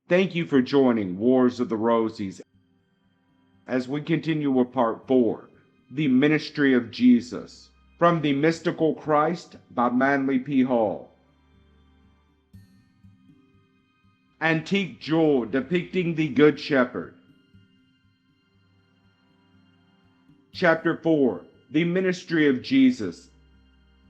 Thank you for joining Wars of the Rosies as we continue with part 4, The Ministry of Jesus, from The Mystical Christ by Manly P. Hall. Antique jewel depicting the Good Shepherd. Chapter 4, The Ministry of Jesus.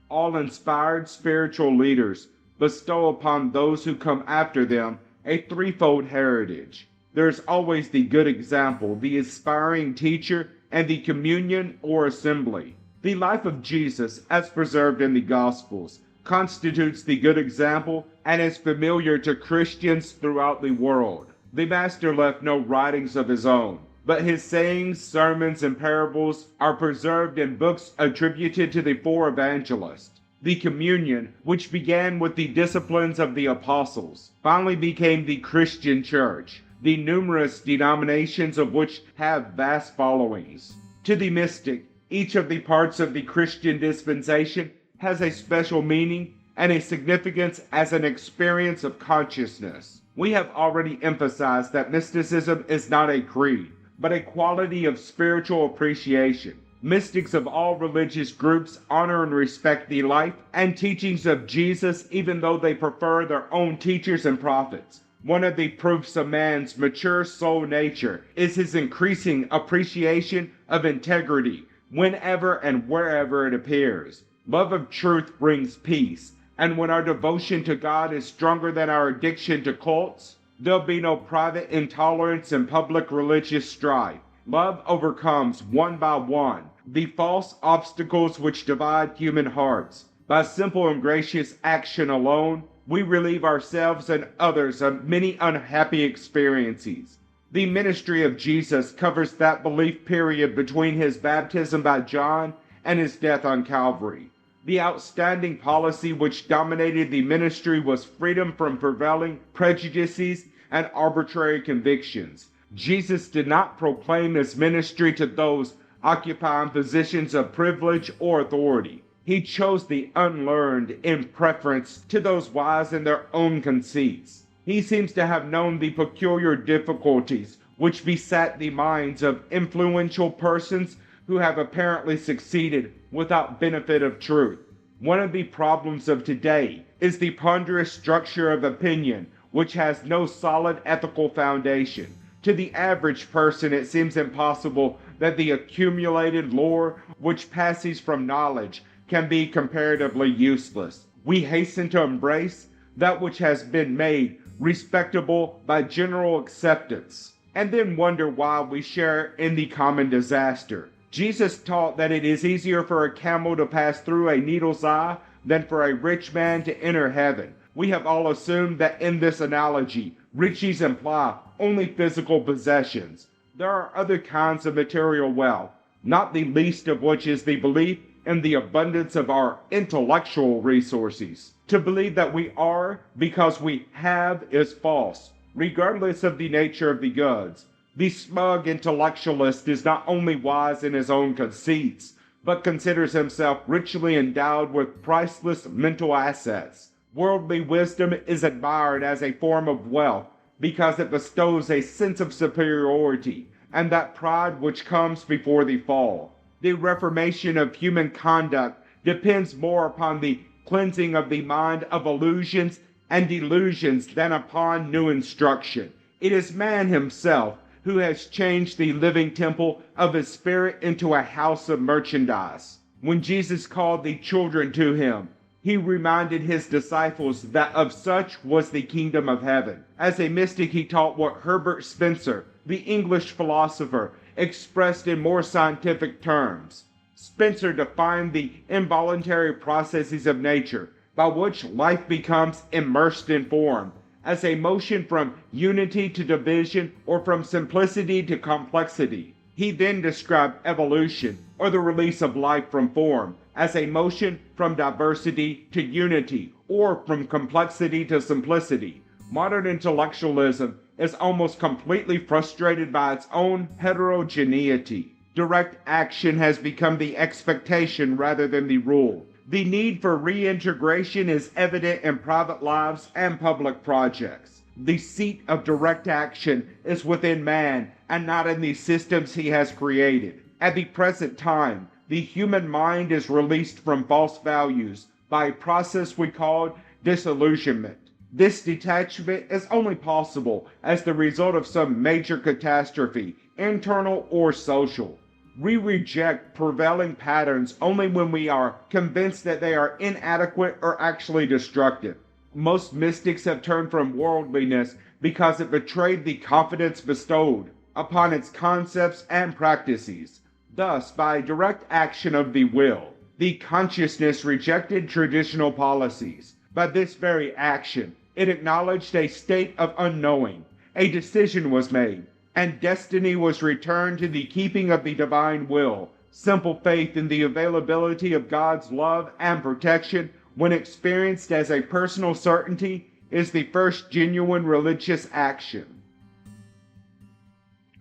All inspired spiritual leaders bestow upon those who come after them a threefold heritage. There is always the good example, the inspiring teacher, and the communion or assembly. The life of Jesus, as preserved in the Gospels, constitutes the good example and is familiar to Christians throughout the world. The Master left no writings of his own, but his sayings, sermons, and parables are preserved in books attributed to the four evangelists. The communion, which began with the disciplines of the apostles, finally became the Christian church, the numerous denominations of which have vast followings. To the mystic, each of the parts of the Christian dispensation has a special meaning and a significance as an experience of consciousness. We have already emphasized that mysticism is not a creed, but a quality of spiritual appreciation. Mystics of all religious groups honor and respect the life and teachings of Jesus, even though they prefer their own teachers and prophets. One of the proofs of man's mature soul nature is his increasing appreciation of integrity whenever and wherever it appears. Love of truth brings peace, and when our devotion to God is stronger than our addiction to cults, there'll be no private intolerance and public religious strife. Love overcomes one by one the false obstacles which divide human hearts. By simple and gracious action alone, we relieve ourselves and others of many unhappy experiences. The ministry of Jesus covers that belief period between his baptism by John and his death on Calvary. The outstanding policy which dominated the ministry was freedom from prevailing prejudices and arbitrary convictions. Jesus did not proclaim his ministry to those occupying positions of privilege or authority. He chose the unlearned in preference to those wise in their own conceits. He seems to have known the peculiar difficulties which beset the minds of influential persons who have apparently succeeded without benefit of truth. One of the problems of today is the ponderous structure of opinion which has no solid ethical foundation. To the average person, it seems impossible that the accumulated lore which passes from knowledge can be comparatively useless. We hasten to embrace that which has been made respectable by general acceptance, and then wonder why we share in the common disaster. Jesus taught that it is easier for a camel to pass through a needle's eye than for a rich man to enter heaven. We have all assumed that in this analogy, riches imply only physical possessions. There are other kinds of material wealth, not the least of which is the belief in the abundance of our intellectual resources. To believe that we are because we have is false, regardless of the nature of the goods. The smug intellectualist is not only wise in his own conceits, but considers himself richly endowed with priceless mental assets. Worldly wisdom is admired as a form of wealth because it bestows a sense of superiority and that pride which comes before the fall. The reformation of human conduct depends more upon the cleansing of the mind of illusions and delusions than upon new instruction. It is man himself who has changed the living temple of his spirit into a house of merchandise. When Jesus called the children to him, he reminded his disciples that of such was the kingdom of heaven. As a mystic, he taught what Herbert Spencer, the English philosopher, expressed in more scientific terms. Spencer defined the involuntary processes of nature by which life becomes immersed in form, as a motion from unity to division or from simplicity to complexity. He then described evolution, or the release of life from form, as a motion from diversity to unity, or from complexity to simplicity. Modern intellectualism is almost completely frustrated by its own heterogeneity. Direct action has become the expectation rather than the rule. The need for reintegration is evident in private lives and public projects. The seat of direct action is within man and not in the systems he has created. At the present time, the human mind is released from false values by a process we call disillusionment. This detachment is only possible as the result of some major catastrophe, internal or social. We reject prevailing patterns only when we are convinced that they are inadequate or actually destructive. Most mystics have turned from worldliness because it betrayed the confidence bestowed upon its concepts and practices. Thus, by direct action of the will, the consciousness rejected traditional policies. By this very action, it acknowledged a state of unknowing. A decision was made, and destiny was returned to the keeping of the divine will. Simple faith in the availability of God's love and protection, when experienced as a personal certainty, is the first genuine religious action.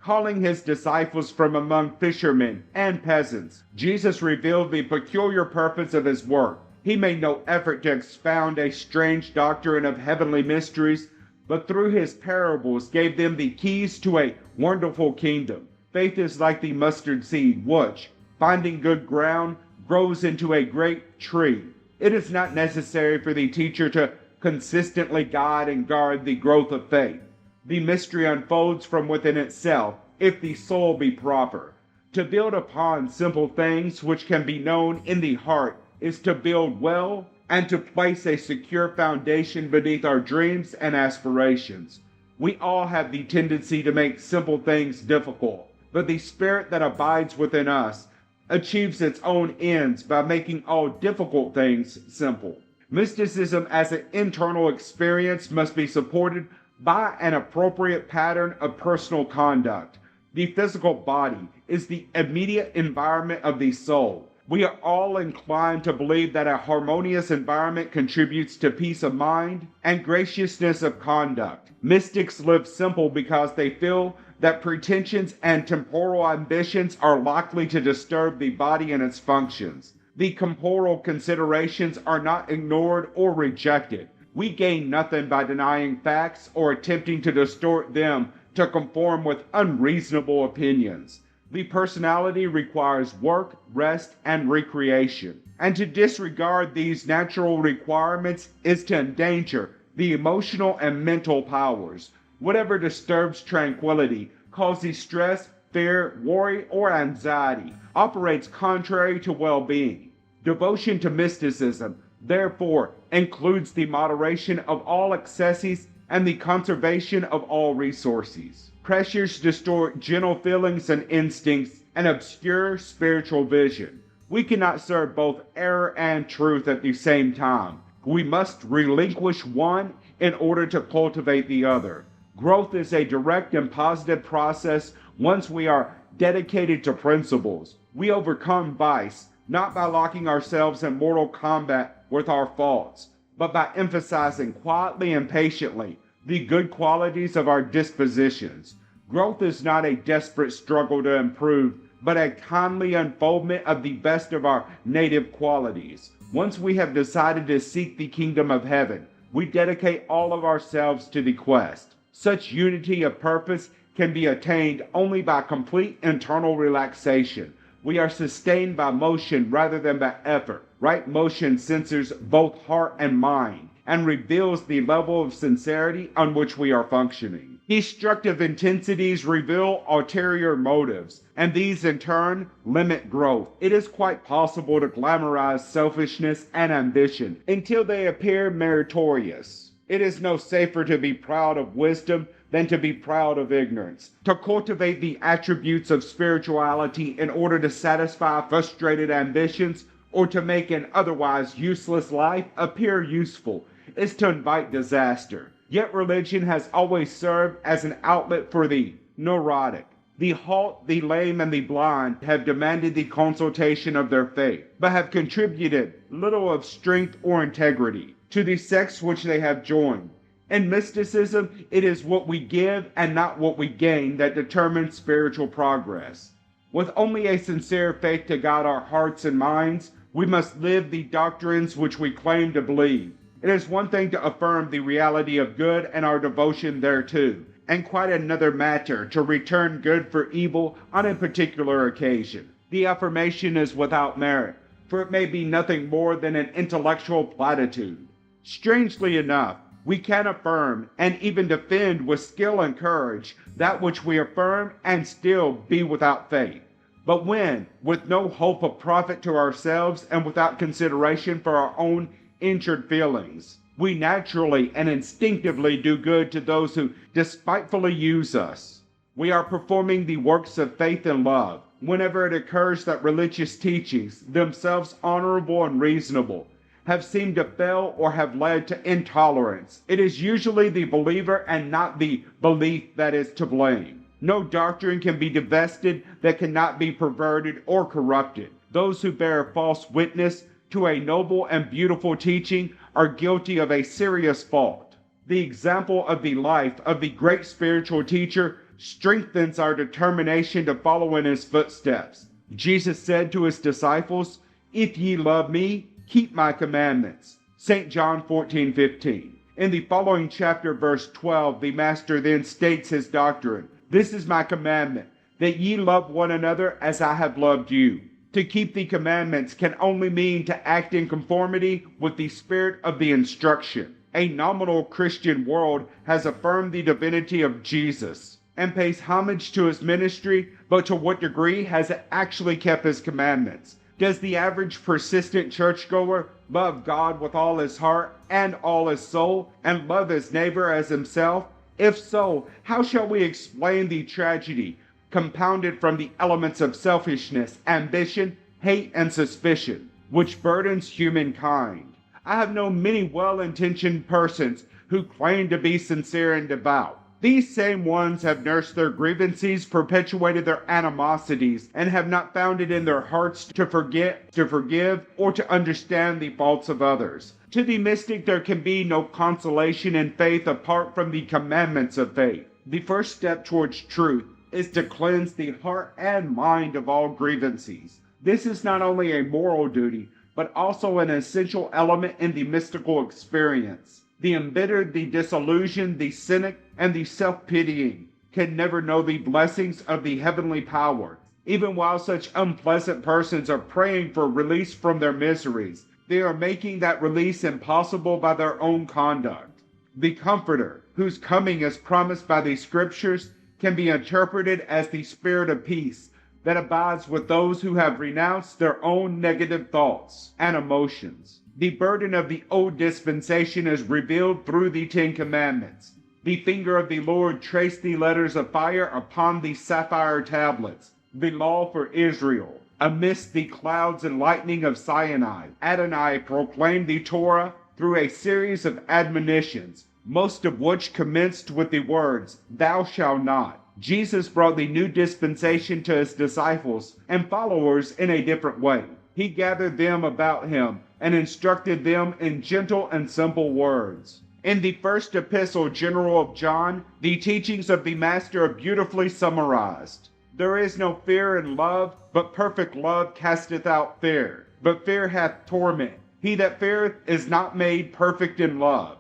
Calling his disciples from among fishermen and peasants, Jesus revealed the peculiar purpose of his work. He made no effort to expound a strange doctrine of heavenly mysteries, but through his parables gave them the keys to a wonderful kingdom. Faith is like the mustard seed, which, finding good ground, grows into a great tree. It is not necessary for the teacher to consistently guide and guard the growth of faith. The mystery unfolds from within itself, if the soul be proper. To build upon simple things which can be known in the heart is to build well and to place a secure foundation beneath our dreams and aspirations. We all have the tendency to make simple things difficult, but the spirit that abides within us achieves its own ends by making all difficult things simple. Mysticism as an internal experience must be supported by an appropriate pattern of personal conduct. The physical body is the immediate environment of the soul. We are all inclined to believe that a harmonious environment contributes to peace of mind and graciousness of conduct. Mystics live simple because they feel that pretensions and temporal ambitions are likely to disturb the body and its functions. The temporal considerations are not ignored or rejected. We gain nothing by denying facts or attempting to distort them to conform with unreasonable opinions. The personality requires work, rest, and recreation, and to disregard these natural requirements is to endanger the emotional and mental powers. Whatever disturbs tranquility, causes stress, fear, worry, or anxiety, operates contrary to well-being. Devotion to mysticism, therefore, includes the moderation of all excesses and the conservation of all resources. Pressures distort gentle feelings and instincts and obscure spiritual vision. We cannot serve both error and truth at the same time. We must relinquish one in order to cultivate the other. Growth is a direct and positive process once we are dedicated to principles. We overcome vice not by locking ourselves in mortal combat with our faults, but by emphasizing quietly and patiently the good qualities of our dispositions. Growth is not a desperate struggle to improve, but a kindly unfoldment of the best of our native qualities. Once we have decided to seek the kingdom of heaven, we dedicate all of ourselves to the quest. Such unity of purpose can be attained only by complete internal relaxation. We are sustained by motion rather than by effort. Right motion censors both heart and mind and reveals the level of sincerity on which we are functioning. Destructive intensities reveal ulterior motives, and these in turn limit growth. It is quite possible to glamorize selfishness and ambition until they appear meritorious. It is no safer to be proud of wisdom than to be proud of ignorance. To cultivate the attributes of spirituality in order to satisfy frustrated ambitions or to make an otherwise useless life appear useful is to invite disaster. Yet religion has always served as an outlet for the neurotic. The halt, the lame, and the blind have demanded the consultation of their faith, but have contributed little of strength or integrity to the sects which they have joined. In mysticism, it is what we give and not what we gain that determines spiritual progress. With only a sincere faith to guide our hearts and minds, we must live the doctrines which we claim to believe. It is one thing to affirm the reality of good and our devotion thereto, and quite another matter to return good for evil on a particular occasion. The affirmation is without merit, for it may be nothing more than an intellectual platitude. Strangely enough, we can affirm and even defend with skill and courage that which we affirm and still be without faith. But when, with no hope of profit to ourselves and without consideration for our own injured feelings, we naturally and instinctively do good to those who despitefully use us, we are performing the works of faith and love. Whenever it occurs that religious teachings, themselves honorable and reasonable, have seemed to fail or have led to intolerance, it is usually the believer and not the belief that is to blame. No doctrine can be divested that cannot be perverted or corrupted. Those who bear false witness to a noble and beautiful teaching are guilty of a serious fault. The example of the life of the great spiritual teacher strengthens our determination to follow in his footsteps. Jesus said to his disciples, "If ye love me, keep my commandments." St. John 14:15. In the following chapter, verse 12, the Master then states his doctrine. "This is my commandment, that ye love one another as I have loved you." To keep the commandments can only mean to act in conformity with the spirit of the instruction. A nominal Christian world has affirmed the divinity of Jesus and pays homage to his ministry, but to what degree has it actually kept his commandments? Does the average persistent churchgoer love God with all his heart and all his soul, and love his neighbor as himself? If so, how shall we explain the tragedy compounded from the elements of selfishness, ambition, hate, and suspicion, which burdens humankind? I have known many well-intentioned persons who claim to be sincere and devout. These same ones have nursed their grievances, perpetuated their animosities, and have not found it in their hearts to forget, to forgive, or to understand the faults of others. To the mystic there can be no consolation in faith apart from the commandments of faith. The first step towards truth is to cleanse the heart and mind of all grievances. This is not only a moral duty, but also an essential element in the mystical experience. The embittered, the disillusioned, the cynic, and the self-pitying can never know the blessings of the heavenly power. Even while such unpleasant persons are praying for release from their miseries, they are making that release impossible by their own conduct. The Comforter, whose coming is promised by the Scriptures, can be interpreted as the spirit of peace that abides with those who have renounced their own negative thoughts and emotions. The burden of the old dispensation is revealed through the Ten Commandments. The finger of the Lord traced the letters of fire upon the sapphire tablets, the law for Israel. Amidst the clouds and lightning of Sinai, Adonai proclaimed the Torah through a series of admonitions, most of which commenced with the words, "Thou shalt not." Jesus brought the new dispensation to his disciples and followers in a different way. He gathered them about him and instructed them in gentle and simple words. In the first epistle general of John, the teachings of the Master are beautifully summarized. There is no fear in love, but perfect love casteth out fear. But fear hath torment. He that feareth is not made perfect in love.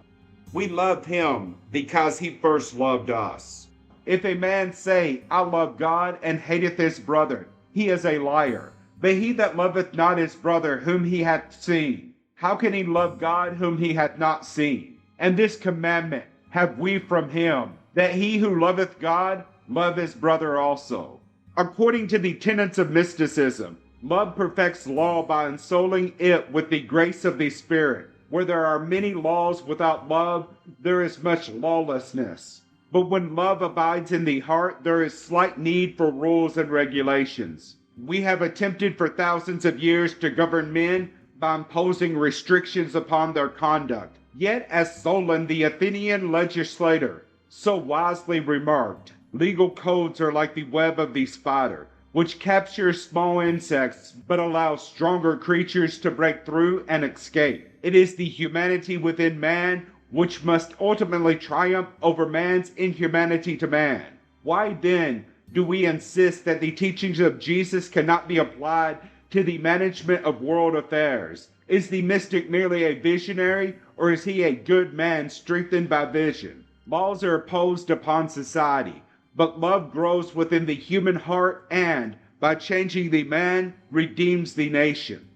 We love him because he first loved us. If a man say, "I love God," and hateth his brother, he is a liar. But he that loveth not his brother whom he hath seen, how can he love God whom he hath not seen? And this commandment have we from him, that he who loveth God love his brother also. According to the tenets of mysticism, love perfects law by ensouling it with the grace of the Spirit. Where there are many laws without love, there is much lawlessness. But when love abides in the heart, there is slight need for rules and regulations. We have attempted for thousands of years to govern men by imposing restrictions upon their conduct. Yet, as Solon, the Athenian legislator, so wisely remarked, legal codes are like the web of the spider, which captures small insects but allows stronger creatures to break through and escape. It is the humanity within man which must ultimately triumph over man's inhumanity to man. Why then do we insist that the teachings of Jesus cannot be applied to to the management of world affairs? Is the mystic merely a visionary, or is he a good man strengthened by vision? Laws are imposed upon society, but love grows within the human heart and, by changing the man, redeems the nation.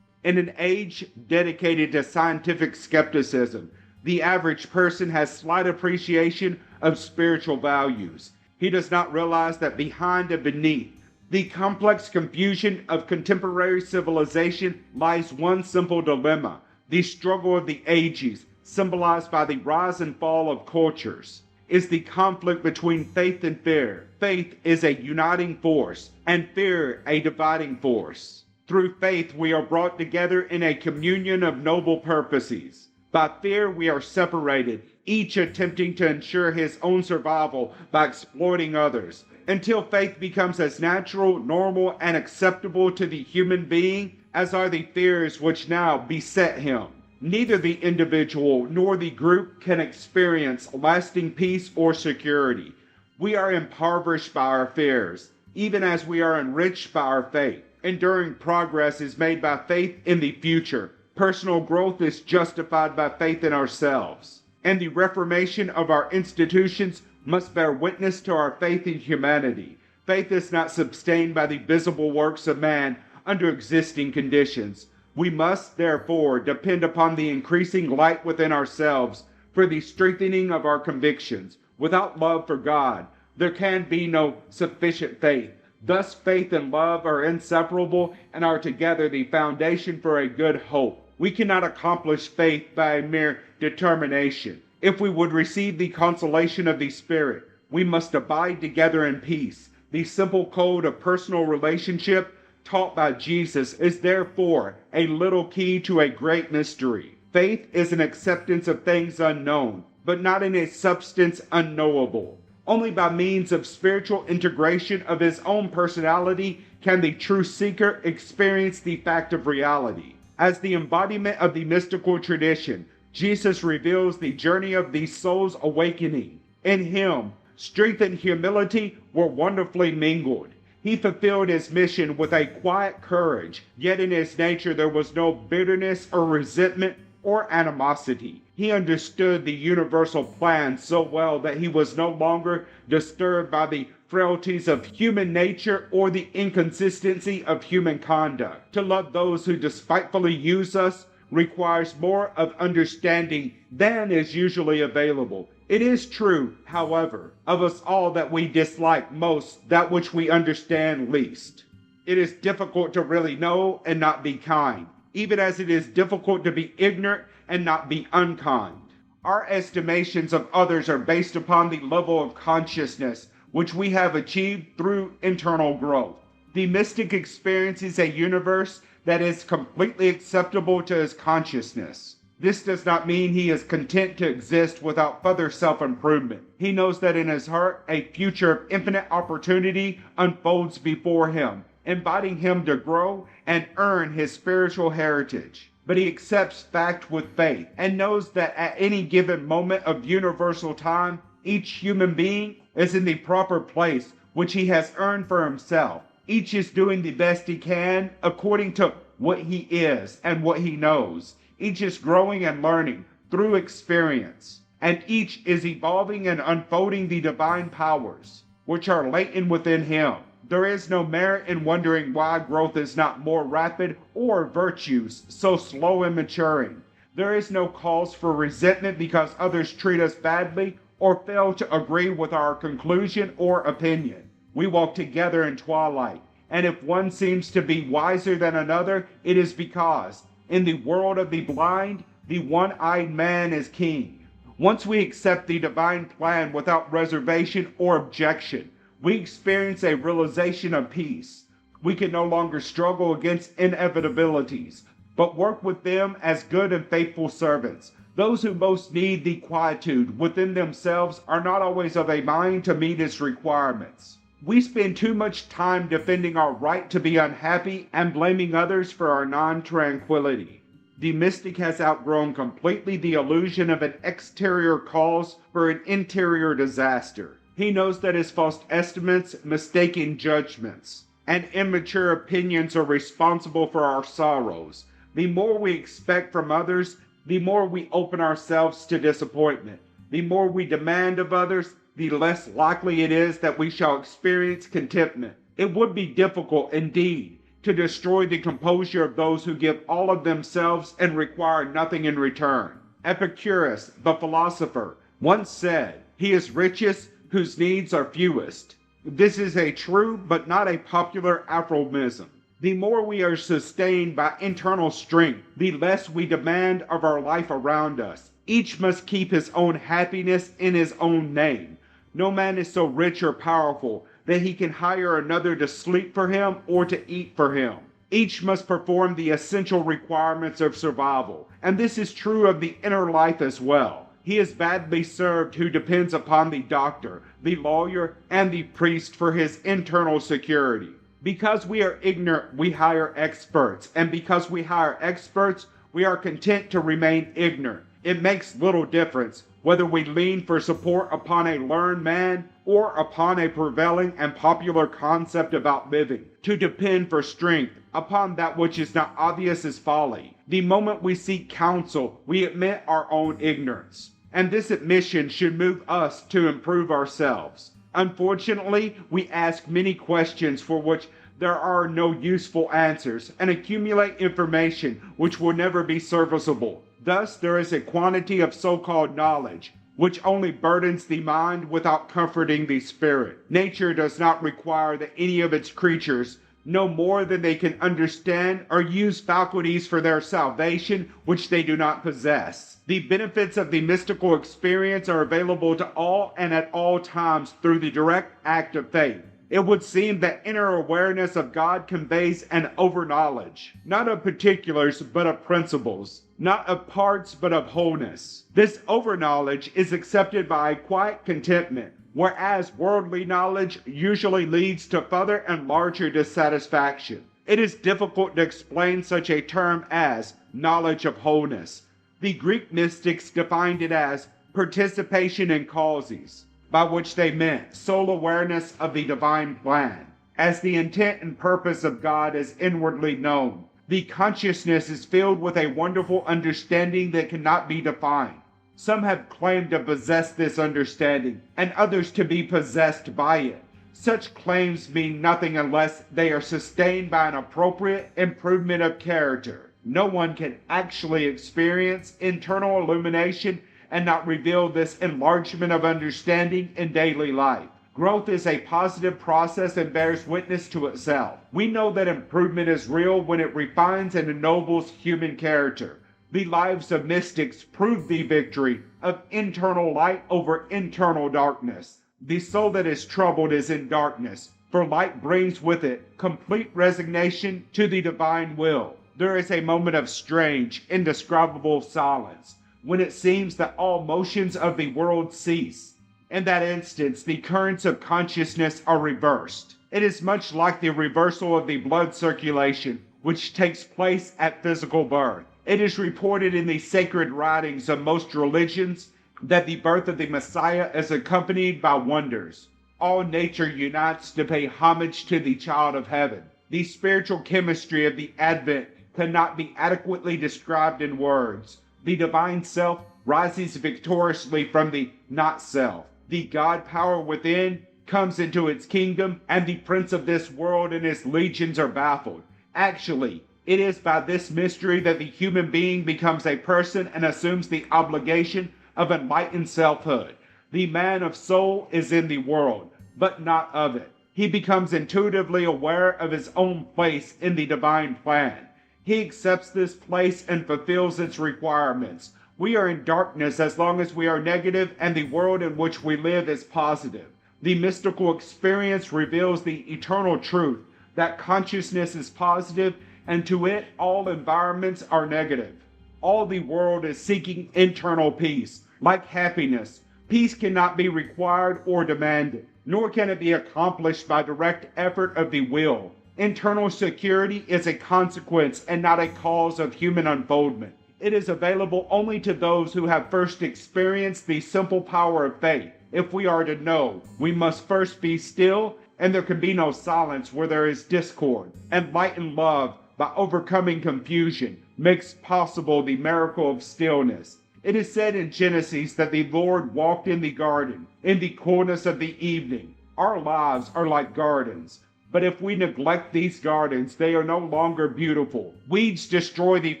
In an age dedicated to scientific skepticism, the average person has slight appreciation of spiritual values. He does not realize that behind and beneath the complex confusion of contemporary civilization lies one simple dilemma: the struggle of the ages, symbolized by the rise and fall of cultures, is the conflict between faith and fear. Faith is a uniting force, and fear a dividing force. Through faith, we are brought together in a communion of noble purposes. By fear, we are separated, each attempting to ensure his own survival by exploiting others, until faith becomes as natural, normal, and acceptable to the human being as are the fears which now beset him. Neither the individual nor the group can experience lasting peace or security. We are impoverished by our fears, even as we are enriched by our faith. Enduring progress is made by faith in the future. Personal growth is justified by faith in ourselves. And the reformation of our institutions must bear witness to our faith in humanity. Faith is not sustained by the visible works of man under existing conditions. We must, therefore, depend upon the increasing light within ourselves for the strengthening of our convictions. Without love for God, there can be no sufficient faith. Thus, faith and love are inseparable and are together the foundation for a good hope. We cannot accomplish faith by a mere determination. If we would receive the consolation of the Spirit, we must abide together in peace. The simple code of personal relationship taught by Jesus is therefore a little key to a great mystery. Faith is an acceptance of things unknown, but not in a substance unknowable. Only by means of spiritual integration of his own personality can the true seeker experience the fact of reality. As the embodiment of the mystical tradition, Jesus reveals the journey of the soul's awakening. In him, strength and humility were wonderfully mingled. He fulfilled his mission with a quiet courage, yet in his nature there was no bitterness or resentment or animosity. He understood the universal plan so well that he was no longer disturbed by the frailties of human nature or the inconsistency of human conduct. To love those who despitefully use us requires more of understanding than is usually available. It is true, however, of us all that we dislike most that which we understand least. It is difficult to really know and not be kind, even as it is difficult to be ignorant and not be unkind. Our estimations of others are based upon the level of consciousness which we have achieved through internal growth. The mystic experiences a universe that is completely acceptable to his consciousness. This does not mean he is content to exist without further self-improvement. He knows that in his heart a future of infinite opportunity unfolds before him, inviting him to grow and earn his spiritual heritage. But he accepts fact with faith and knows that at any given moment of universal time, each human being is in the proper place which he has earned for himself. Each is doing the best he can according to what he is and what he knows. Each is growing and learning through experience, and each is evolving and unfolding the divine powers which are latent within him. There is no merit in wondering why growth is not more rapid or virtues so slow in maturing. There is no cause for resentment because others treat us badly or fail to agree with our conclusion or opinion. We walk together in twilight, and if one seems to be wiser than another, it is because, in the world of the blind, the one-eyed man is king. Once we accept the divine plan without reservation or objection, we experience a realization of peace. We can no longer struggle against inevitabilities, but work with them as good and faithful servants. Those who most need the quietude within themselves are not always of a mind to meet its requirements. We spend too much time defending our right to be unhappy and blaming others for our non-tranquility. The mystic has outgrown completely the illusion of an exterior cause for an interior disaster. He knows that his false estimates, mistaken judgments, and immature opinions are responsible for our sorrows. The more we expect from others, the more we open ourselves to disappointment. The more we demand of others, the less likely it is that we shall experience contentment. It would be difficult, indeed, to destroy the composure of those who give all of themselves and require nothing in return. Epicurus, the philosopher, once said, "He is richest whose needs are fewest." This is a true but not a popular aphorism. The more we are sustained by internal strength, the less we demand of our life around us. Each must keep his own happiness in his own name. No man is so rich or powerful that he can hire another to sleep for him or to eat for him. Each must perform the essential requirements of survival, and this is true of the inner life as well. He is badly served who depends upon the doctor, the lawyer, and the priest for his internal security. Because we are ignorant, we hire experts, and because we hire experts, we are content to remain ignorant. It makes little difference whether we lean for support upon a learned man or upon a prevailing and popular concept about living. To depend for strength upon that which is not obvious is folly. The moment we seek counsel, we admit our own ignorance, and this admission should move us to improve ourselves. Unfortunately, we ask many questions for which there are no useful answers and accumulate information which will never be serviceable. Thus, there is a quantity of so-called knowledge which only burdens the mind without comforting the spirit. Nature does not require that any of its creatures know more than they can understand or use faculties for their salvation which they do not possess. The benefits of the mystical experience are available to all and at all times through the direct act of faith. It would seem that inner awareness of God conveys an overknowledge, not of particulars but of principles, not of parts but of wholeness. This overknowledge is accepted by a quiet contentment, whereas worldly knowledge usually leads to further and larger dissatisfaction. It is difficult to explain such a term as knowledge of wholeness. The Greek mystics defined it as participation in causes, by which they meant sole awareness of the divine plan. As the intent and purpose of God is inwardly known, the consciousness is filled with a wonderful understanding that cannot be defined. Some have claimed to possess this understanding, and others to be possessed by it. Such claims mean nothing unless they are sustained by an appropriate improvement of character. No one can actually experience internal illumination and not reveal this enlargement of understanding in daily life. Growth is a positive process and bears witness to itself. We know that improvement is real when it refines and ennobles human character. The lives of mystics prove the victory of internal light over internal darkness. The soul that is troubled is in darkness, for light brings with it complete resignation to the divine will. There is a moment of strange, indescribable silence, when it seems that all motions of the world cease. In that instance, the currents of consciousness are reversed. It is much like the reversal of the blood circulation, which takes place at physical birth. It is reported in the sacred writings of most religions that the birth of the Messiah is accompanied by wonders. All nature unites to pay homage to the child of heaven. The spiritual chemistry of the Advent cannot be adequately described in words. The divine self rises victoriously from the not self. The God power within comes into its kingdom, and the prince of this world and his legions are baffled. Actually, it is by this mystery that the human being becomes a person and assumes the obligation of enlightened selfhood. The man of soul is in the world, but not of it. He becomes intuitively aware of his own place in the divine plan. He accepts this place and fulfills its requirements. We are in darkness as long as we are negative, and the world in which we live is positive. The mystical experience reveals the eternal truth that consciousness is positive, and to it all environments are negative. All the world is seeking internal peace. Like happiness, peace cannot be required or demanded, nor can it be accomplished by direct effort of the will. Internal security is a consequence and not a cause of human unfoldment. It is available only to those who have first experienced the simple power of faith. If we are to know, we must first be still and there can be no silence where there is discord, and light and love, by overcoming confusion, makes possible the miracle of stillness. It is said in Genesis that the Lord walked in the garden in the coolness of the evening. Our lives are like gardens, but if we neglect these gardens, they are no longer beautiful. Weeds destroy the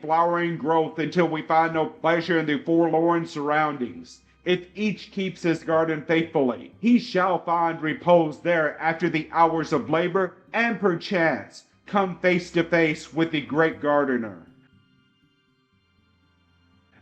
flowering growth until we find no pleasure in the forlorn surroundings. If each keeps his garden faithfully, he shall find repose there after the hours of labor, and perchance come face to face with the great gardener.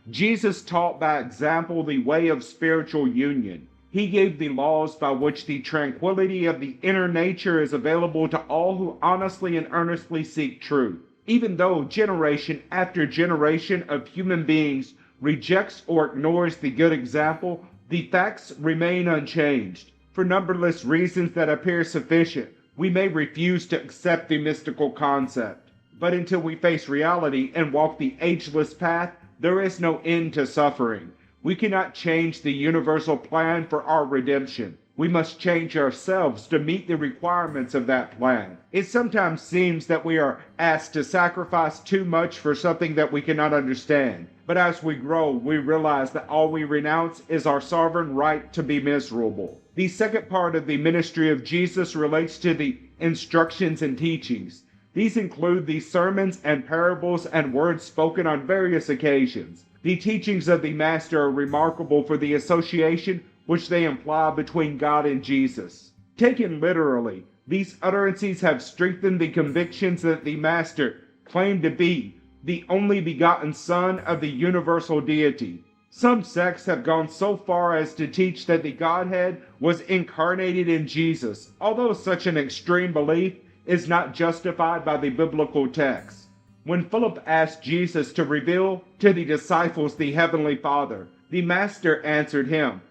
Jesus taught by example the way of spiritual union. He gave the laws by which the tranquility of the inner nature is available to all who honestly and earnestly seek truth. Even though generation after generation of human beings rejects or ignores the good example, the facts remain unchanged. For numberless reasons that appear sufficient, we may refuse to accept the mystical concept. But until we face reality and walk the ageless path, there is no end to suffering. We cannot change the universal plan for our redemption. We must change ourselves to meet the requirements of that plan. It sometimes seems that we are asked to sacrifice too much for something that we cannot understand. But as we grow, we realize that all we renounce is our sovereign right to be miserable. The second part of the ministry of Jesus relates to the instructions and teachings. These include the sermons and parables and words spoken on various occasions. The teachings of the Master are remarkable for the association which they imply between God and Jesus. Taken literally, these utterances have strengthened the convictions that the Master claimed to be the only begotten Son of the universal deity. Some sects have gone so far as to teach that the Godhead was incarnated in Jesus, although such an extreme belief is not justified by the biblical text. When Philip asked Jesus to reveal to the disciples the Heavenly Father, the Master answered him,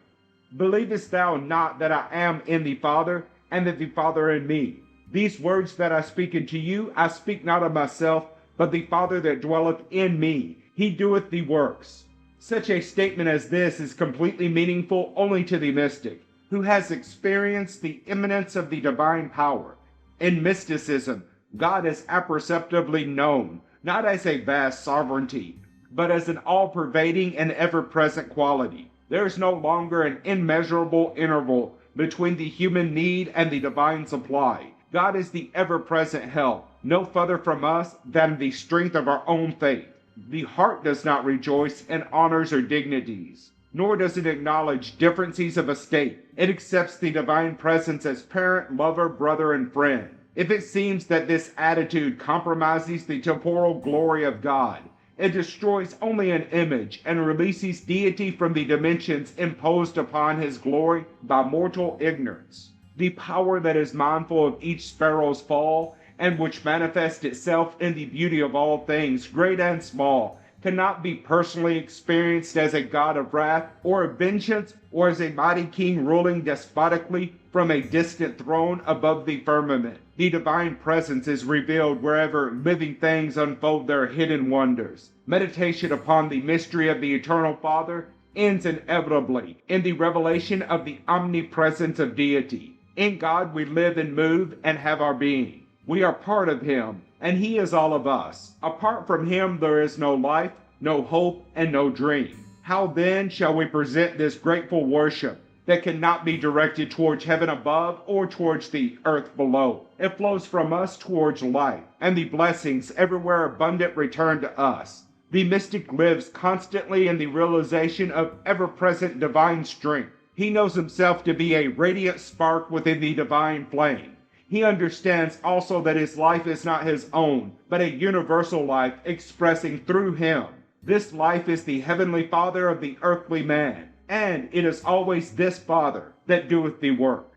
"Believest thou not that I am in the Father, and that the Father in me? These words that I speak unto you, I speak not of myself, but the Father that dwelleth in me, he doeth the works." Such a statement as this is completely meaningful only to the mystic, who has experienced the immanence of the divine power. In mysticism, God is apperceptibly known, not as a vast sovereignty, but as an all-pervading and ever-present quality. There is no longer an immeasurable interval between the human need and the divine supply. God is the ever-present help, no further from us than the strength of our own faith. The heart does not rejoice in honors or dignities, nor does it acknowledge differences of estate. It accepts the divine presence as parent, lover, brother, and friend. If it seems that this attitude compromises the temporal glory of God, it destroys only an image and releases deity from the dimensions imposed upon his glory by mortal ignorance. The power that is mindful of each sparrow's fall, and which manifests itself in the beauty of all things, great and small, cannot be personally experienced as a God of wrath or of vengeance, or as a mighty king ruling despotically from a distant throne above the firmament. The divine presence is revealed wherever living things unfold their hidden wonders. Meditation upon the mystery of the Eternal Father ends inevitably in the revelation of the omnipresence of deity. In God we live and move and have our being. We are part of him, and he is all of us. Apart from him there is no life, no hope, and no dream. How then shall we present this grateful worship that cannot be directed towards heaven above or towards the earth below? It flows from us towards life, and the blessings everywhere abundant return to us. The mystic lives constantly in the realization of ever-present divine strength. He knows himself to be a radiant spark within the divine flame. He understands also that his life is not his own, but a universal life expressing through him. This life is the heavenly Father of the earthly man, and it is always this Father that doeth the work.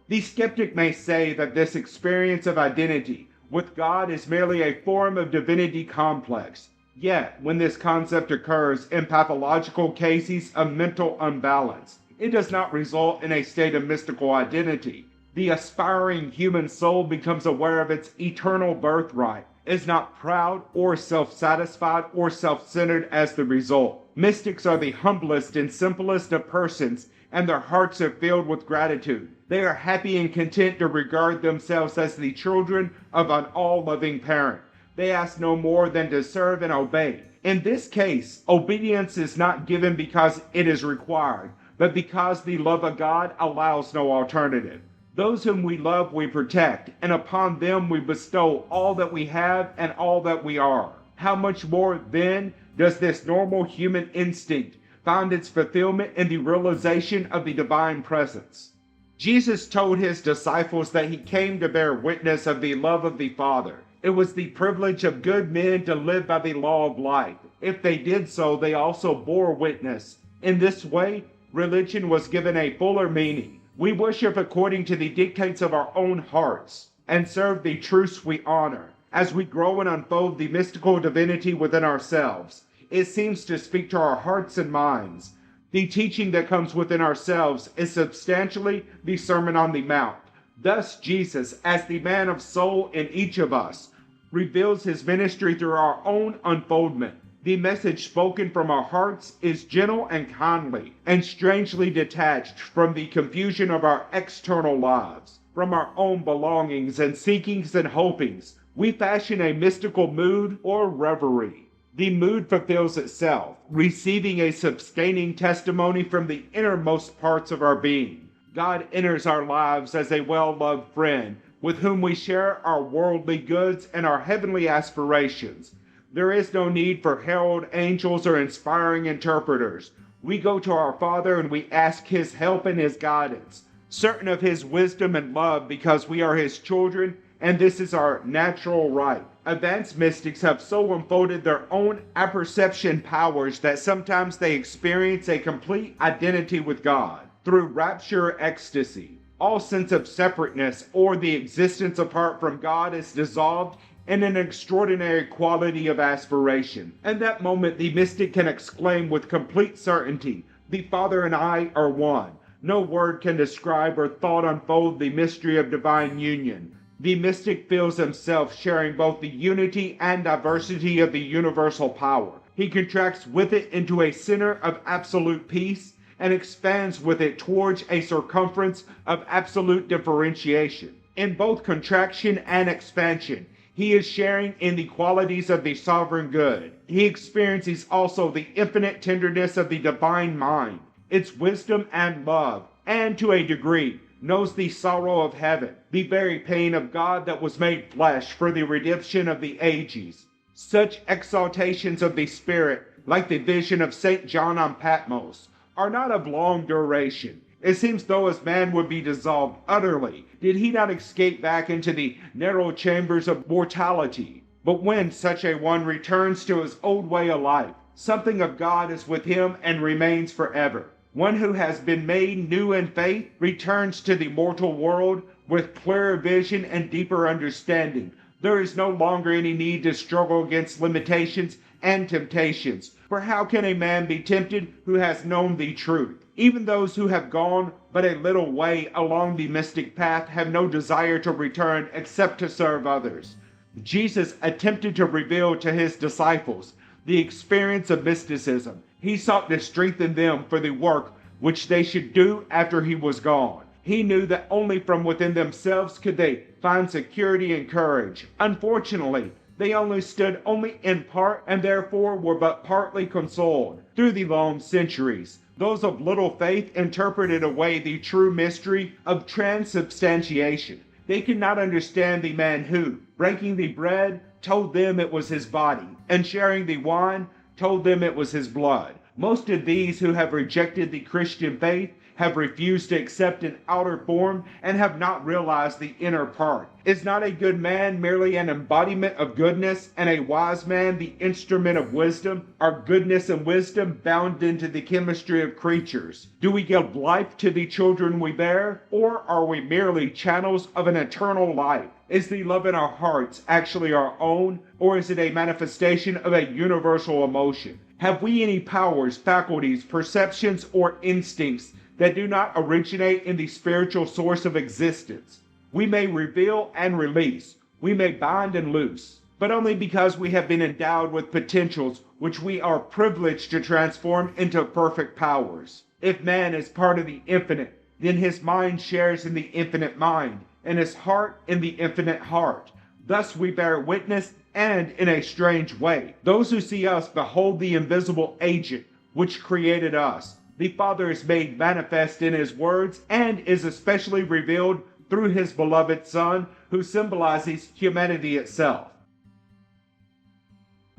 The skeptic may say that this experience of identity with God is merely a form of divinity complex. Yet, when this concept occurs in pathological cases of mental unbalance, it does not result in a state of mystical identity. The aspiring human soul becomes aware of its eternal birthright, is not proud or self-satisfied or self-centered as the result. Mystics are the humblest and simplest of persons, and their hearts are filled with gratitude. They are happy and content to regard themselves as the children of an all-loving parent. They ask no more than to serve and obey. In this case, obedience is not given because it is required, but because the love of God allows no alternative. Those whom we love we protect, and upon them we bestow all that we have and all that we are. How much more, then, does this normal human instinct find its fulfillment in the realization of the divine presence? Jesus told his disciples that he came to bear witness of the love of the Father. It was the privilege of good men to live by the law of life. If they did so, they also bore witness. In this way, religion was given a fuller meaning. We worship according to the dictates of our own hearts and serve the truths we honor. As we grow and unfold the mystical divinity within ourselves, it seems to speak to our hearts and minds. The teaching that comes within ourselves is substantially the Sermon on the Mount. Thus, Jesus, as the man of soul in each of us, reveals his ministry through our own unfoldment. The message spoken from our hearts is gentle and kindly, and strangely detached from the confusion of our external lives. From our own belongings and seekings and hopings, we fashion a mystical mood or reverie. The mood fulfills itself, receiving a sustaining testimony from the innermost parts of our being. God enters our lives as a well-loved friend, with whom we share our worldly goods and our heavenly aspirations. There is no need for herald angels or inspiring interpreters. We go to our Father and we ask his help and his guidance, certain of his wisdom and love because we are his children, and this is our natural right. Advanced mystics have so unfolded their own apperception powers that sometimes they experience a complete identity with God through rapture ecstasy. All sense of separateness or the existence apart from God is dissolved in an extraordinary quality of aspiration. In that moment, the mystic can exclaim with complete certainty, "The Father and I are one." No word can describe or thought unfold the mystery of divine union. The mystic feels himself sharing both the unity and diversity of the universal power. He contracts with it into a center of absolute peace and expands with it towards a circumference of absolute differentiation. In both contraction and expansion, he is sharing in the qualities of the sovereign good. He experiences also the infinite tenderness of the divine mind, its wisdom and love, and to a degree, knows the sorrow of heaven, the very pain of God that was made flesh for the redemption of the ages. Such exaltations of the Spirit, like the vision of St. John on Patmos, are not of long duration. It seems though as man would be dissolved utterly, did he not escape back into the narrow chambers of mortality. But when such a one returns to his old way of life, something of God is with him and remains forever. One who has been made new in faith returns to the mortal world with clearer vision and deeper understanding. There is no longer any need to struggle against limitations and temptations. For how can a man be tempted who has known the truth? Even those who have gone but a little way along the mystic path have no desire to return except to serve others. Jesus attempted to reveal to his disciples the experience of mysticism. He sought to strengthen them for the work which they should do after he was gone. He knew that only from within themselves could they find security and courage. Unfortunately, they stood only in part and therefore were but partly consoled. Through the long centuries, those of little faith interpreted away the true mystery of transubstantiation. They could not understand the man who, breaking the bread, told them it was his body, and sharing the wine, told them it was his blood. Most of these who have rejected the Christian faith have refused to accept an outer form and have not realized the inner part. Is not a good man merely an embodiment of goodness, and a wise man the instrument of wisdom? Are goodness and wisdom bound into the chemistry of creatures? Do we give life to the children we bear, or are we merely channels of an eternal life? Is the love in our hearts actually our own, or is it a manifestation of a universal emotion? Have we any powers, faculties, perceptions, or instincts that do not originate in the spiritual source of existence? We may reveal and release, we may bind and loose, but only because we have been endowed with potentials which we are privileged to transform into perfect powers. If man is part of the infinite, then his mind shares in the infinite mind, and his heart in the infinite heart. Thus we bear witness, and in a strange way, those who see us behold the invisible agent which created us. The Father is made manifest in his words, and is especially revealed through his beloved Son, who symbolizes humanity itself.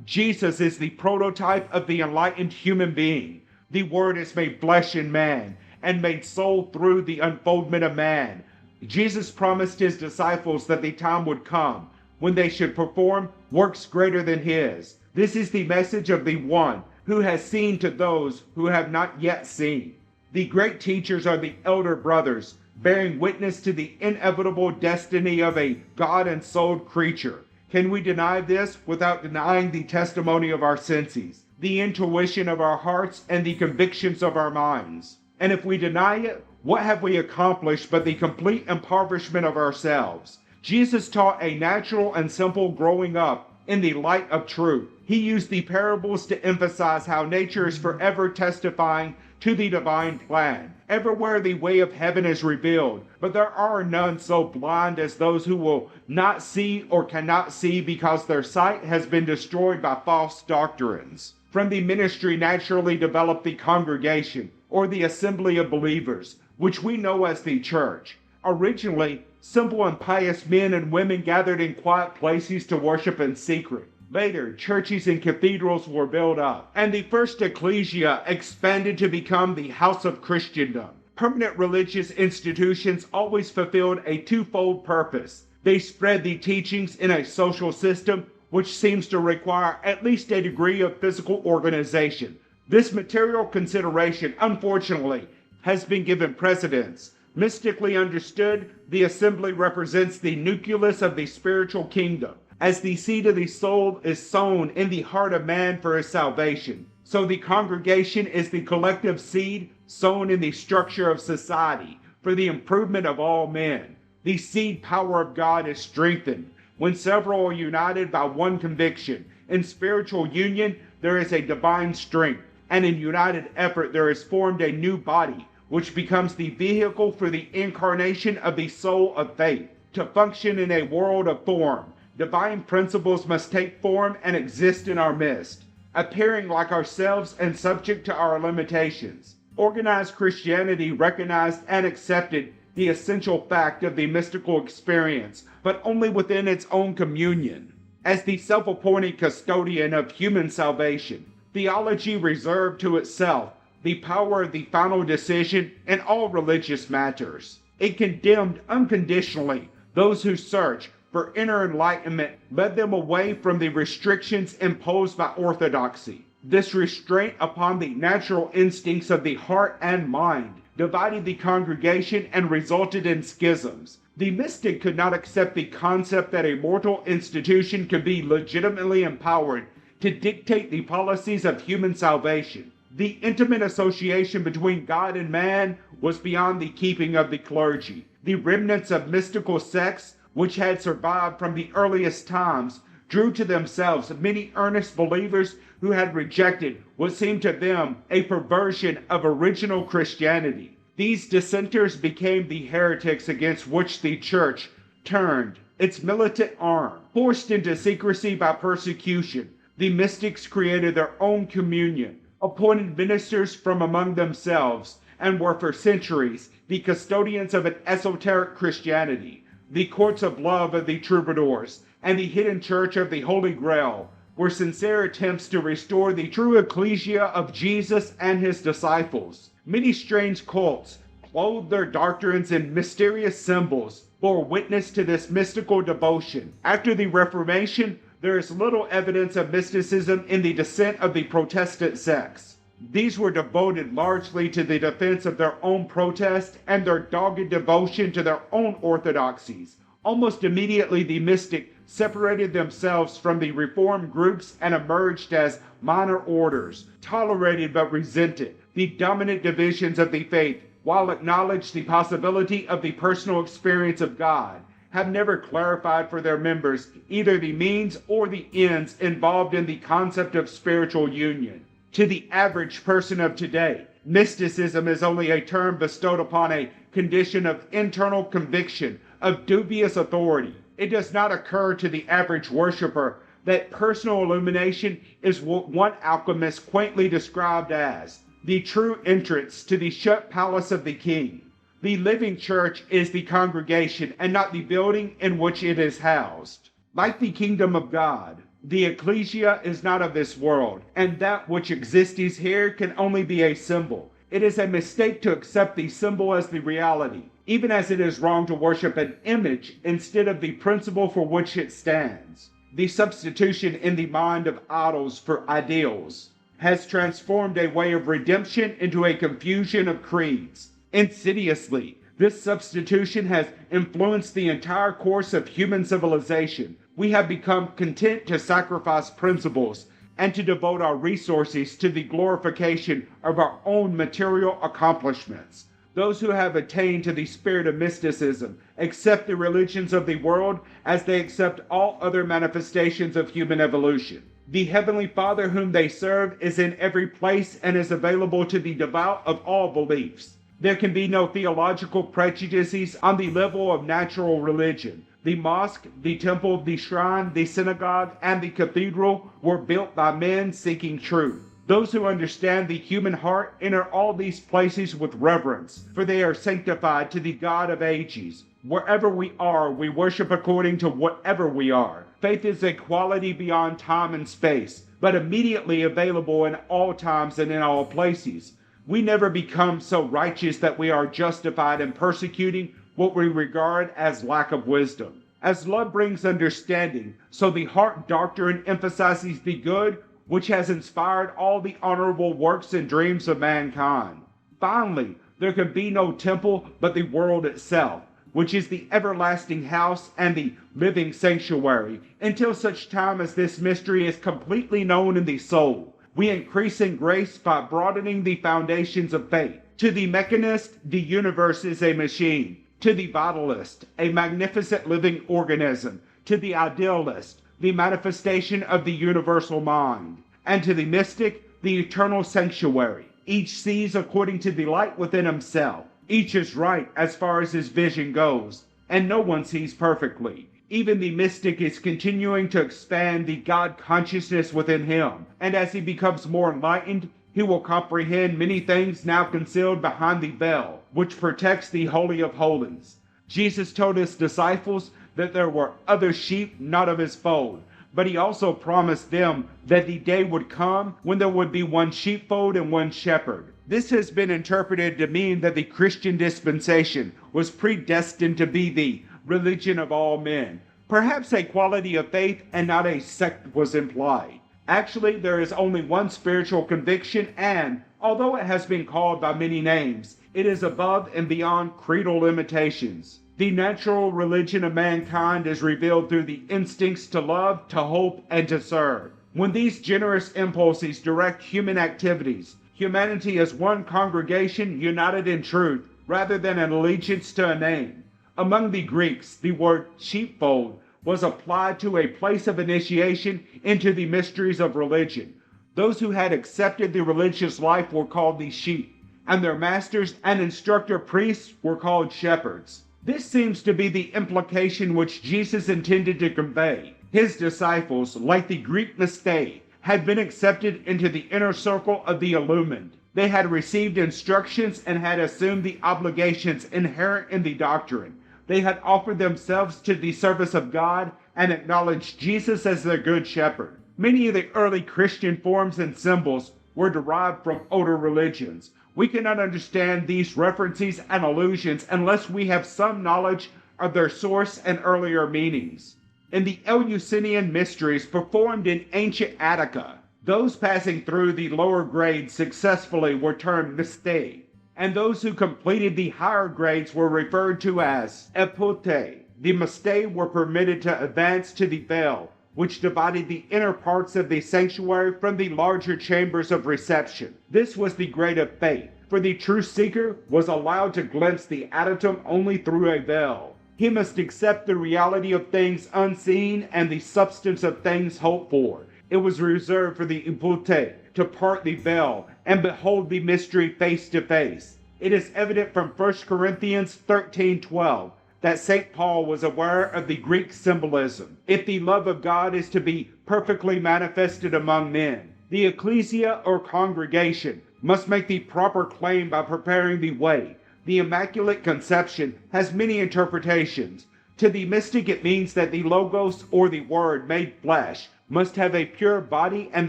Jesus is the prototype of the enlightened human being. The Word is made flesh in man, and made soul through the unfoldment of man. Jesus promised his disciples that the time would come when they should perform works greater than his. This is the message of the one who has seen to those who have not yet seen. The great teachers are the elder brothers, bearing witness to the inevitable destiny of a God-ensouled creature. Can we deny this without denying the testimony of our senses, the intuition of our hearts, and the convictions of our minds? And if we deny it, what have we accomplished but the complete impoverishment of ourselves? Jesus taught a natural and simple growing up in the light of truth. He used the parables to emphasize how nature is forever testifying to the divine plan. Everywhere the way of heaven is revealed, but there are none so blind as those who will not see or cannot see because their sight has been destroyed by false doctrines. From the ministry naturally developed the congregation, or the assembly of believers, which we know as the church. Originally, simple and pious men and women gathered in quiet places to worship in secret. Later, churches and cathedrals were built up, and the first ecclesia expanded to become the house of Christendom. Permanent religious institutions always fulfilled a twofold purpose. They spread the teachings in a social system which seems to require at least a degree of physical organization. This material consideration, unfortunately, has been given precedence. Mystically understood, the assembly represents the nucleus of the spiritual kingdom. As the seed of the soul is sown in the heart of man for his salvation, so the congregation is the collective seed sown in the structure of society for the improvement of all men. The seed power of God is strengthened when several are united by one conviction. In spiritual union, there is a divine strength, and in united effort there is formed a new body, which becomes the vehicle for the incarnation of the soul of faith. To function in a world of form, divine principles must take form and exist in our midst, appearing like ourselves and subject to our limitations. Organized Christianity recognized and accepted the essential fact of the mystical experience, but only within its own communion. As the self-appointed custodian of human salvation, theology reserved to itself the power of the final decision in all religious matters. It condemned unconditionally those who search for inner enlightenment, led them away from the restrictions imposed by orthodoxy. This restraint upon the natural instincts of the heart and mind divided the congregation and resulted in schisms. The mystic could not accept the concept that a mortal institution could be legitimately empowered to dictate the policies of human salvation. The intimate association between God and man was beyond the keeping of the clergy. The remnants of mystical sects, which had survived from the earliest times, drew to themselves many earnest believers who had rejected what seemed to them a perversion of original Christianity. These dissenters became the heretics against which the church turned its militant arm. Forced into secrecy by persecution, the mystics created their own communion, appointed ministers from among themselves, and were for centuries the custodians of an esoteric Christianity. The courts of love of the troubadours and the hidden church of the Holy Grail were sincere attempts to restore the true ecclesia of Jesus and his disciples. Many strange cults clothed their doctrines in mysterious symbols, bore witness to this mystical devotion. After the Reformation, there is little evidence of mysticism in the descent of the Protestant sects. These were devoted largely to the defense of their own protest and their dogged devotion to their own orthodoxies. Almost immediately, the mystic separated themselves from the reformed groups and emerged as minor orders, tolerated but resented the dominant divisions of the faith, while acknowledged the possibility of the personal experience of God, have never clarified for their members either the means or the ends involved in the concept of spiritual union. To the average person of today, mysticism is only a term bestowed upon a condition of internal conviction of dubious authority. It does not occur to the average worshiper that personal illumination is what one alchemist quaintly described as the true entrance to the shut palace of the king. The living church is the congregation and not the building in which it is housed. Like the kingdom of God, the ecclesia is not of this world, and that which exists here can only be a symbol. It is a mistake to accept the symbol as the reality, even as it is wrong to worship an image instead of the principle for which it stands. The substitution in the mind of idols for ideals has transformed a way of redemption into a confusion of creeds. Insidiously, this substitution has influenced the entire course of human civilization. We have become content to sacrifice principles and to devote our resources to the glorification of our own material accomplishments. Those who have attained to the spirit of mysticism accept the religions of the world as they accept all other manifestations of human evolution. The Heavenly Father whom they serve is in every place and is available to the devout of all beliefs. There can be no theological prejudices on the level of natural religion. The mosque, the temple, the shrine, the synagogue, and the cathedral were built by men seeking truth. Those who understand the human heart enter all these places with reverence, for they are sanctified to the God of ages. Wherever we are, we worship according to whatever we are. Faith is a quality beyond time and space, but immediately available in all times and in all places. We never become so righteous that we are justified in persecuting what we regard as lack of wisdom. As love brings understanding, so the heart doctrine emphasizes the good, which has inspired all the honorable works and dreams of mankind. Finally, there can be no temple but the world itself, which is the everlasting house and the living sanctuary, until such time as this mystery is completely known in the soul. We increase in grace by broadening the foundations of faith. To the mechanist, the universe is a machine. To the vitalist, a magnificent living organism. To the idealist, the manifestation of the universal mind. And to the mystic, the eternal sanctuary. Each sees according to the light within himself. Each is right as far as his vision goes, and no one sees perfectly. Even the mystic is continuing to expand the God consciousness within him, and as he becomes more enlightened, he will comprehend many things now concealed behind the veil, which protects the Holy of Holies. Jesus told his disciples that there were other sheep not of his fold, but he also promised them that the day would come when there would be one sheepfold and one shepherd. This has been interpreted to mean that the Christian dispensation was predestined to be the religion of all men. Perhaps a quality of faith and not a sect was implied. Actually, there is only one spiritual conviction, and, although it has been called by many names, it is above and beyond creedal limitations. The natural religion of mankind is revealed through the instincts to love, to hope, and to serve. When these generous impulses direct human activities, humanity is one congregation united in truth, rather than an allegiance to a name. Among the Greeks, the word sheepfold was applied to a place of initiation into the mysteries of religion. Those who had accepted the religious life were called the sheep, and their masters and instructor priests were called shepherds. This seems to be the implication which Jesus intended to convey. His disciples, like the Greek mistake, had been accepted into the inner circle of the illumined. They had received instructions and had assumed the obligations inherent in the doctrine. They had offered themselves to the service of God and acknowledged Jesus as their good shepherd. Many of the early Christian forms and symbols were derived from older religions. We cannot understand these references and allusions unless we have some knowledge of their source and earlier meanings. In the Eleusinian mysteries performed in ancient Attica, those passing through the lower grades successfully were termed mystei, and those who completed the higher grades were referred to as epotei. The mystei were permitted to advance to the veil, which divided the inner parts of the sanctuary from the larger chambers of reception. This was the grade of faith, for the true seeker was allowed to glimpse the adytum only through a veil. He must accept the reality of things unseen and the substance of things hoped for. It was reserved for the epotei to part the veil and behold the mystery face to face. It is evident from 1 Corinthians 13:12 that St. Paul was aware of the Greek symbolism. If the love of God is to be perfectly manifested among men, the ecclesia or congregation must make the proper claim by preparing the way. The Immaculate Conception has many interpretations. To the mystic, it means that the Logos, or the Word made flesh, must have a pure body, and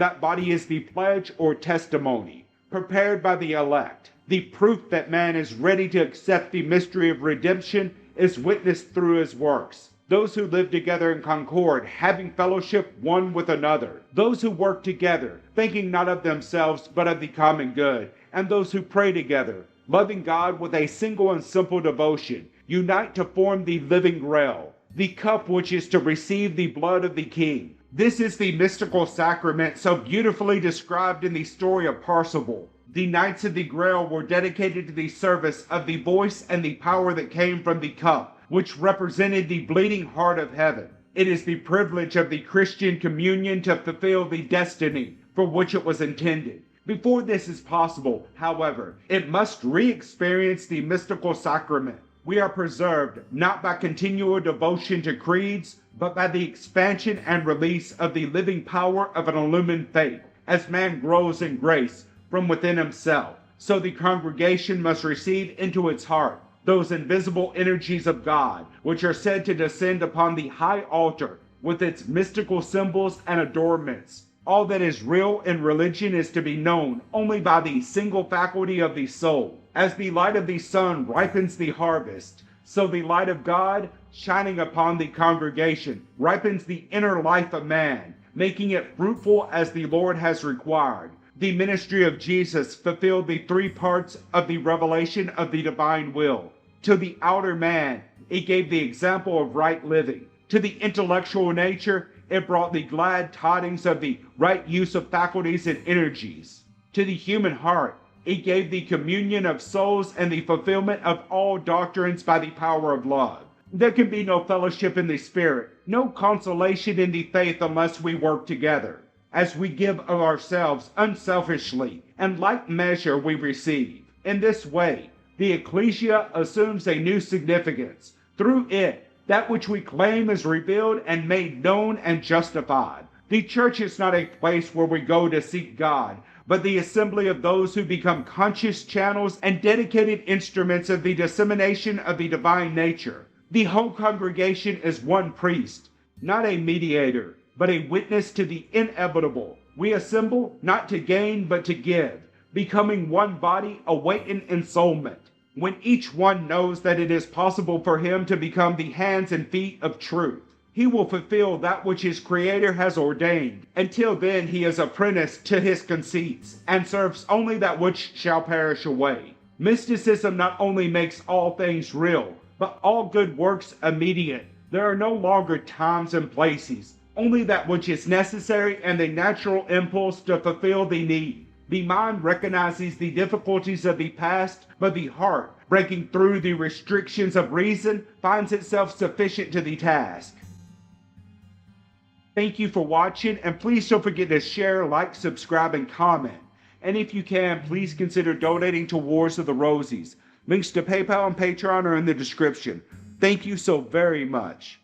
that body is the pledge or testimony, prepared by the elect. The proof that man is ready to accept the mystery of redemption is witnessed through his works. Those who live together in concord, having fellowship one with another. Those who work together, thinking not of themselves but of the common good. And those who pray together, loving God with a single and simple devotion, unite to form the living grail, the cup which is to receive the blood of the King. This is the mystical sacrament so beautifully described in the story of Parzival. The Knights of the Grail were dedicated to the service of the voice and the power that came from the cup, which represented the bleeding heart of heaven. It is the privilege of the Christian communion to fulfill the destiny for which it was intended. Before this is possible, however, it must re-experience the mystical sacrament. We are preserved not by continual devotion to creeds, but by the expansion and release of the living power of an illumined faith. As man grows in grace from within himself, so the congregation must receive into its heart those invisible energies of God, which are said to descend upon the high altar with its mystical symbols and adornments. All that is real in religion is to be known only by the single faculty of the soul. As the light of the sun ripens the harvest, so the light of God, shining upon the congregation, ripens the inner life of man, making it fruitful as the Lord has required. The ministry of Jesus fulfilled the three parts of the revelation of the divine will. To the outer man, it gave the example of right living. To the intellectual nature, it brought the glad tidings of the right use of faculties and energies. To the human heart, it gave the communion of souls and the fulfillment of all doctrines by the power of love. There can be no fellowship in the Spirit, no consolation in the faith unless we work together. As we give of ourselves unselfishly, and like measure we receive. In this way, the ecclesia assumes a new significance. Through it, that which we claim is revealed and made known and justified. The church is not a place where we go to seek God, but the assembly of those who become conscious channels and dedicated instruments of the dissemination of the divine nature. The whole congregation is one priest, not a mediator, but a witness to the inevitable. We assemble not to gain, but to give, becoming one body, awaiting ensoulment. When each one knows that it is possible for him to become the hands and feet of truth, he will fulfill that which his Creator has ordained. Until then, he is apprenticed to his conceits, and serves only that which shall perish away. Mysticism not only makes all things real, but all good works immediate. There are no longer times and places, only that which is necessary and the natural impulse to fulfill the need. The mind recognizes the difficulties of the past, but the heart, breaking through the restrictions of reason, finds itself sufficient to the task. Thank you for watching, and please don't forget to share, like, subscribe, and comment. And if you can, please consider donating to Wars of the Rosies. Links to PayPal and Patreon are in the description. Thank you so very much.